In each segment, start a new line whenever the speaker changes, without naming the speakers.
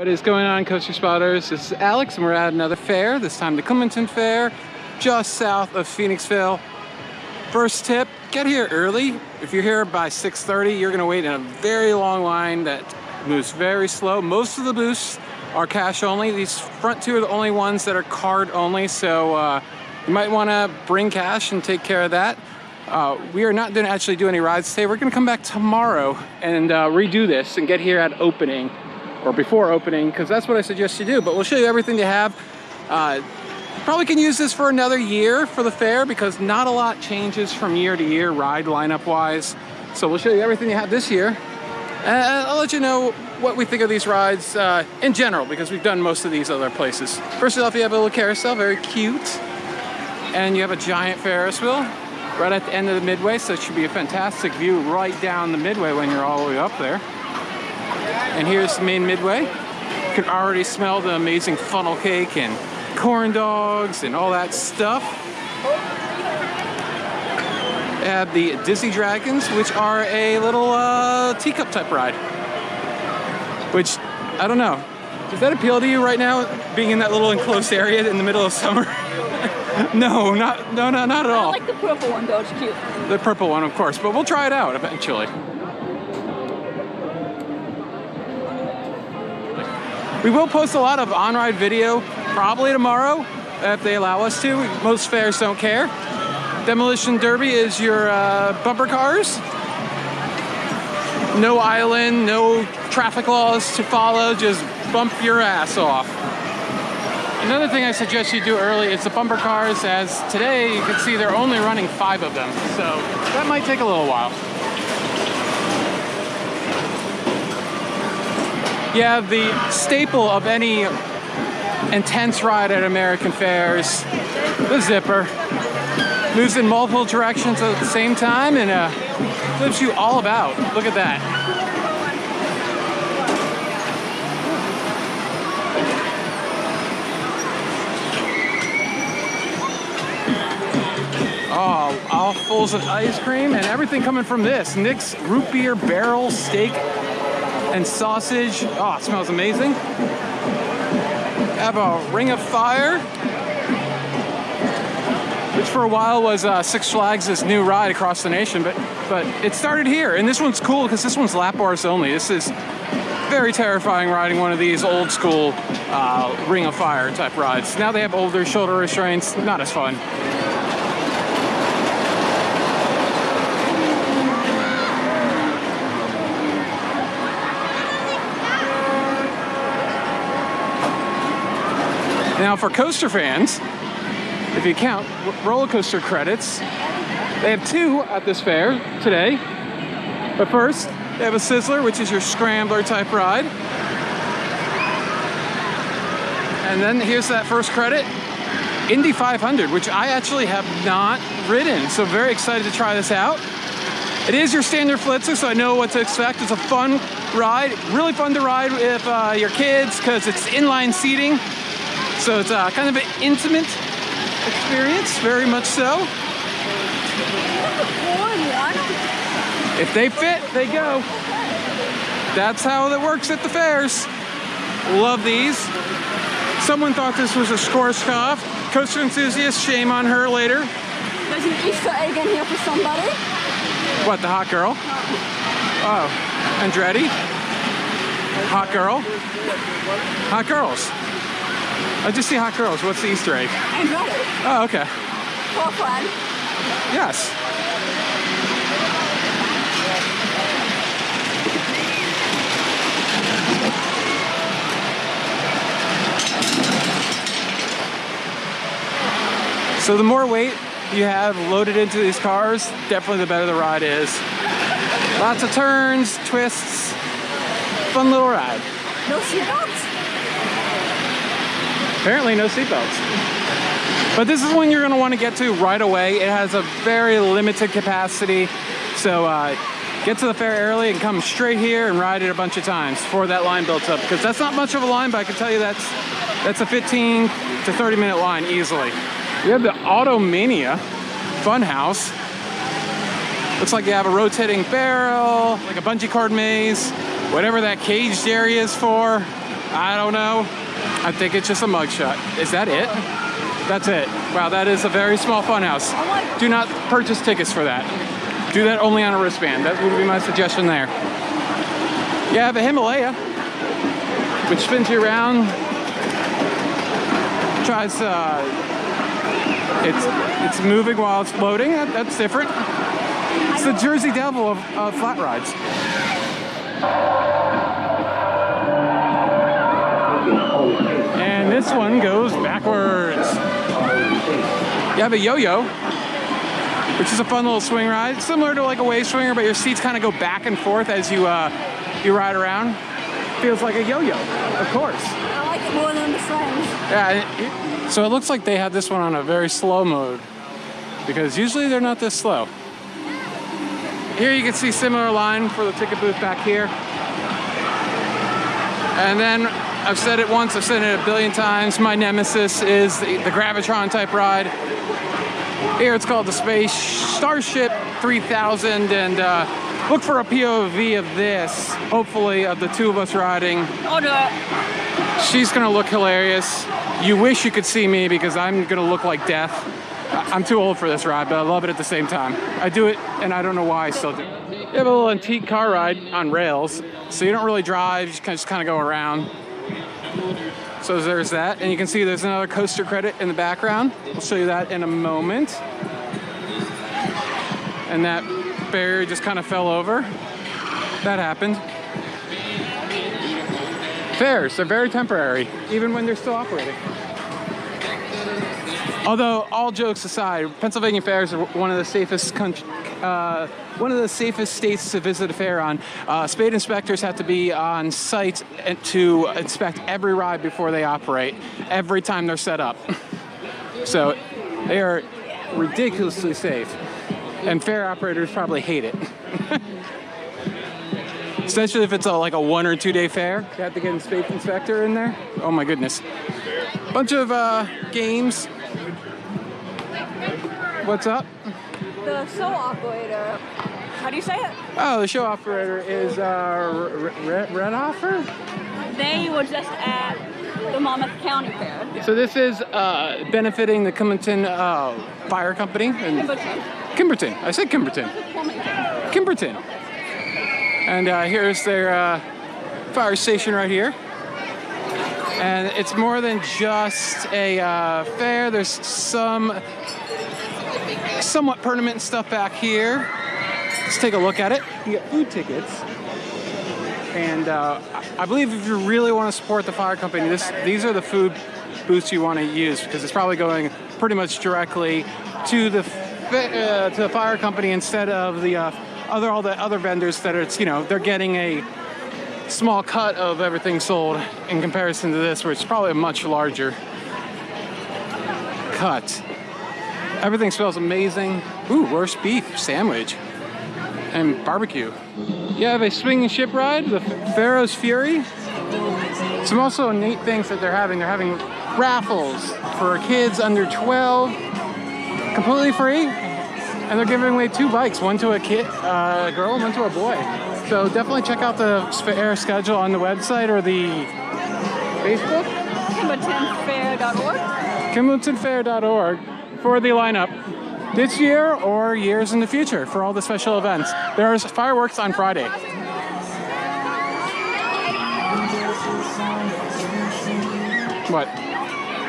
What is going on, Coaster Spotters? This is Alex and we're at another fair, this time the Kimberton Fair, just south of Phoenixville. First tip, get here early. If you're here by 6:30, you're gonna wait in a very long line that moves very slow. Most of the booths are cash only. These front two are the only ones that are card only, so you might wanna bring cash and take care of that. We are not gonna actually do any rides today. We're gonna come back tomorrow and redo this and get here at opening. Or before opening, because that's what I suggest you do. But we'll show you everything they have. Probably can use this for another year for the fair because not a lot changes from year to year ride lineup wise. So we'll show you everything they have this year. And I'll let you know what we think of these rides in general because we've done most of these other places. First off, you have a little carousel, very cute. And you have a giant Ferris wheel right at the end of the Midway. So it should be a fantastic view right down the Midway when you're all the way up there. And here's the main Midway. You can already smell the amazing funnel cake and corn dogs and all that stuff. They have the Dizzy Dragons, which are a little teacup type ride. Which, I don't know. Does that appeal to you right now, being in that little enclosed area in the middle of summer? No, not at all.
I like the purple one though, it's cute.
The purple one, of course, but we'll try it out eventually. We will post a lot of on-ride video probably tomorrow if they allow us to. Most fairs don't care. Demolition Derby is your bumper cars. No island, no traffic laws to follow, just bump your ass off. Another thing I suggest you do early is the bumper cars, as today you can see they're only running 5 of them, so that might take a little while. You have the staple of any intense ride at American fairs, the zipper. Moves in multiple directions at the same time and flips you all about. Look at that. Oh, all fulls of ice cream and everything coming from this. Nick's root beer barrel steak and sausage. Oh, it smells amazing. Have a Ring of Fire, which for a while was Six Flags' new ride across the nation, but it started here. And this one's cool because this one's lap bars only. This is very terrifying riding one of these old school Ring of Fire type rides. Now they have older shoulder restraints, not as fun. Now for coaster fans, if you count roller coaster credits, they have 2 at this fair today. But first, they have a Sizzler, which is your Scrambler type ride. And then here's that first credit, Indy 500, which I actually have not ridden. So very excited to try this out. It is your standard Flitzer, so I know what to expect. It's a fun ride, really fun to ride with your kids because it's inline seating. So it's kind of an intimate experience, very much so. If they fit, they go. That's how it works at the fairs. Love these. Someone thought this was a Schwarzkopf. Coaster enthusiast, shame on her later.
There's an Easter egg in here for somebody.
What, the hot girl? Oh, Andretti? Hot girl? Hot girls. I just see hot girls. What's the Easter egg?
Andretti.
Oh, okay.
For fun.
Yes. So the more weight you have loaded into these cars, definitely the better the ride is. Lots of turns, twists, fun little ride.
No seatbelts?
Apparently no seatbelts. But this is one you're going to want to get to right away. It has a very limited capacity. So get to the fair early and come straight here and ride it a bunch of times before that line builds up. Because that's not much of a line, but I can tell you that's a 15 to 30 minute line easily. We have the Automania Funhouse. Looks like you have a rotating barrel, like a bungee cord maze, whatever that caged area is for. I don't know. I think it's just a mugshot. Is that it? That's it. Wow, that is a very small funhouse. Do not purchase tickets for that. Do that only on a wristband. That would be my suggestion there. You have a Himalaya, which spins you around. Tries it's moving while it's floating. That's different. It's the Jersey Devil of flat rides. And this one goes backwards. You have a yo-yo, which is a fun little swing ride, similar to like a wave swinger, but your seats kind of go back and forth as you ride around. Feels like a yo-yo, of course.
I like it more than the swings.
Yeah, so it looks like they had this one on a very slow mode, because usually they're not this slow. Here you can see similar line for the ticket booth back here. And then, I've said it once, I've said it a billion times, my nemesis is the Gravitron type ride. Here it's called the Space Starship 3000, and look for a POV of this, hopefully, of the two of us riding.
I'll do it.
She's gonna look hilarious. You wish you could see me because I'm gonna look like death. I'm too old for this ride, but I love it at the same time. I do it, and I don't know why I still do it. You have a little antique car ride on rails, so you don't really drive, you just kind of go around. So there's that, and you can see there's another coaster credit in the background. I'll show you that in a moment. And that barrier just kind of fell over. That happened. Fairs, they're very temporary, even when they're still operating. Although, all jokes aside, Pennsylvania fairs are one of the safest states to visit a fair on. Spade inspectors have to be on site to inspect every ride before they operate, every time they're set up. So they are ridiculously safe, and fair operators probably hate it. Especially if it's like a 1 or 2 day fair. You have to get a spade inspector in there. Oh my goodness. Bunch of games. What's up?
The show operator. How do you say it?
Oh, the show operator is Reithoffer?
They were just at the Monmouth County Fair.
So this is benefiting the Kimberton Fire Company. And Kimberton. I said Kimberton. Kimberton. And here's their fire station right here. And it's more than just a fair. There's some somewhat permanent stuff back here. Let's take a look at it. You get food tickets. And I believe if you really want to support the fire company, these are the food booths you want to use, because it's probably going pretty much directly to the fire company instead of the all the other vendors that are, they're getting a small cut of everything sold in comparison to this, where it's probably a much larger cut. Everything smells amazing. Ooh, roast beef sandwich and barbecue. You have a swinging ship ride, the Pharaoh's Fury. Some also neat things that they're having. They're having raffles for kids under 12, completely free. And they're giving away 2 bikes, one to a girl and one to a boy. So definitely check out the fair schedule on the website or the Facebook.
KimbertonFair.org.
KimbertonFair.org for the lineup this year or years in the future for all the special events. There's fireworks on Friday. What?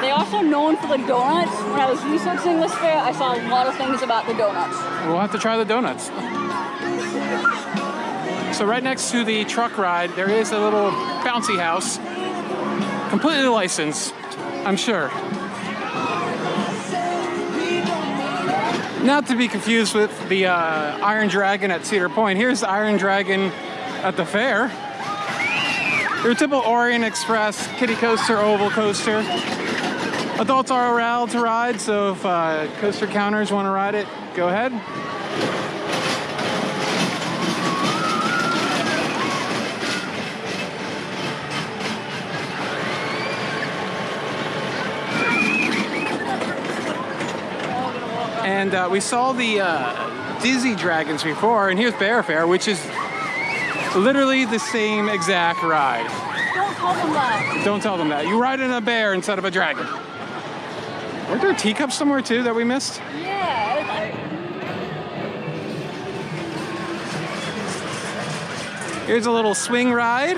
They're also known for the donuts. When I was researching this fair, I saw a lot of things about the donuts.
We'll have to try the donuts. So right next to the truck ride, there is a little bouncy house, completely licensed, I'm sure. Not to be confused with the Iron Dragon at Cedar Point. Here's the Iron Dragon at the fair. Your typical Orient Express, kiddie coaster, oval coaster. Adults are allowed to ride, so if coaster counters want to ride it, go ahead. And we saw the Dizzy Dragons before, and here's Bear Fair, which is Literally the same exact ride.
Don't tell them that.
Don't tell them that. You ride in a bear instead of a dragon. Weren't there teacups somewhere too that we missed?
Yeah.
Here's a little swing ride.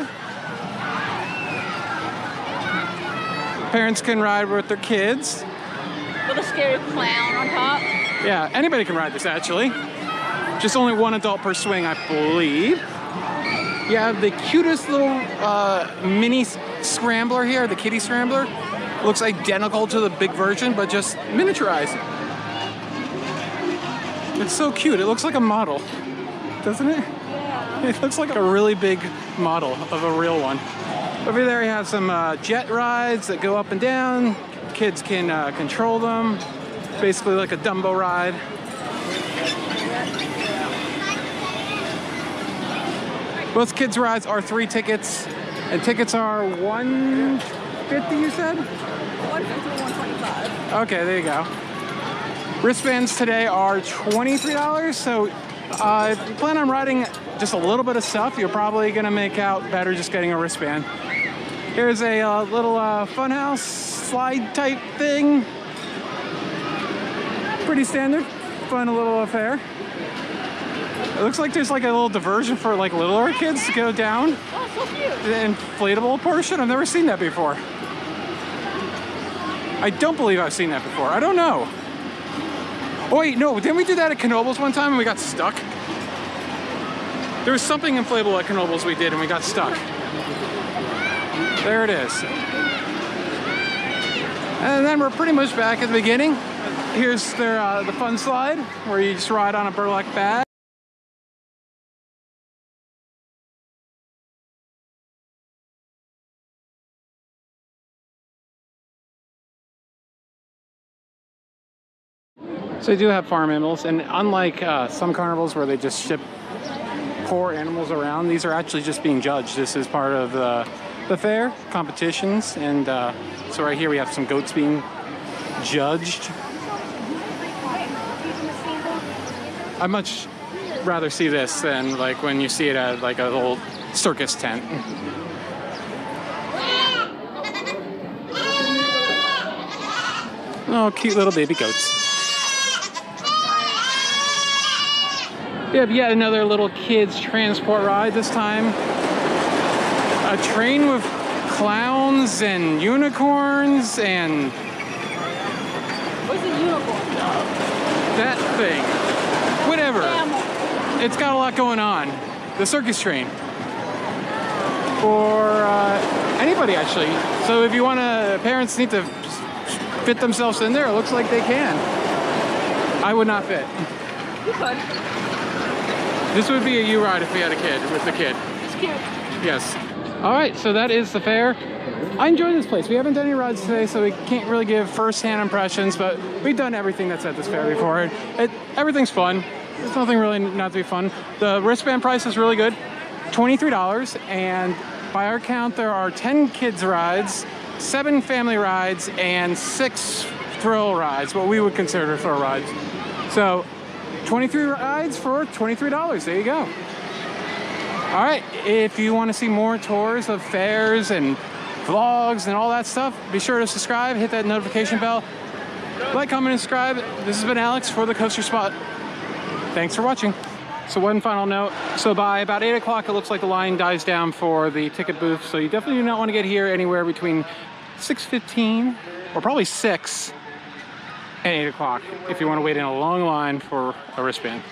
Parents can ride with their kids.
With a scary clown on top.
Yeah, anybody can ride this actually. Just only one adult per swing, I believe. You have the cutest little mini scrambler here, the kitty scrambler. Looks identical to the big version, but just miniaturized. It's so cute. It looks like a model, doesn't it?
Yeah.
It looks like a really big model of a real one. Over there, you have some jet rides that go up and down. Kids can control them. Basically like a Dumbo ride. Both kids' rides are 3 tickets, and tickets are $150, you said?
$150 to $125.
Okay, there you go. Wristbands today are $23, so if you plan on riding just a little bit of stuff, you're probably gonna make out better just getting a wristband. Here's a little funhouse slide type thing. Pretty standard, fun little affair. It looks like there's like a little diversion for like littler kids to go down.
Oh, so cute.
The inflatable portion. I've never seen that before. I don't believe I've seen that before. I don't know. Oh wait, no, didn't we do that at Knoebels one time and we got stuck? There was something inflatable at Knoebels we did and we got stuck. There it is. And then we're pretty much back at the beginning. Here's their the fun slide where you just ride on a burlap bag. So they do have farm animals, and unlike some carnivals where they just ship poor animals around, these are actually just being judged. This is part of the fair competitions, and so right here we have some goats being judged. I'd much rather see this than like when you see it at like a little circus tent. Oh, cute little baby goats. We have yet another little kids transport ride, this time a train with clowns and unicorns and...
What's a unicorn?
That thing. Whatever.
Camel.
It's got a lot going on. The circus train. For anybody, actually. So if you want to, parents need to fit themselves in there, it looks like they can. I would not fit.
You could.
This would be a U ride if we had a kid, with the kid.
It's cute.
Yes. All right, so that is the fair. I enjoy this place. We haven't done any rides today, so we can't really give first-hand impressions, but we've done everything that's at this fair before. Everything's fun. There's nothing really not to be fun. The wristband price is really good, $23, and by our count, there are 10 kids rides, 7 family rides, and 6 thrill rides, what we would consider thrill rides. So 23 rides for $23. There you go. All right, if you want to see more tours of fairs and vlogs and all that stuff, be sure to subscribe, hit that notification bell, like, comment, and subscribe. This has been Alex for the Coaster Spot. Thanks for watching. So one final note. So by about 8 o'clock, it looks like the line dies down for the ticket booth. So you definitely do not want to get here anywhere between 6:15 or probably 6 and 8 o'clock if you want to wait in a long line for a wristband.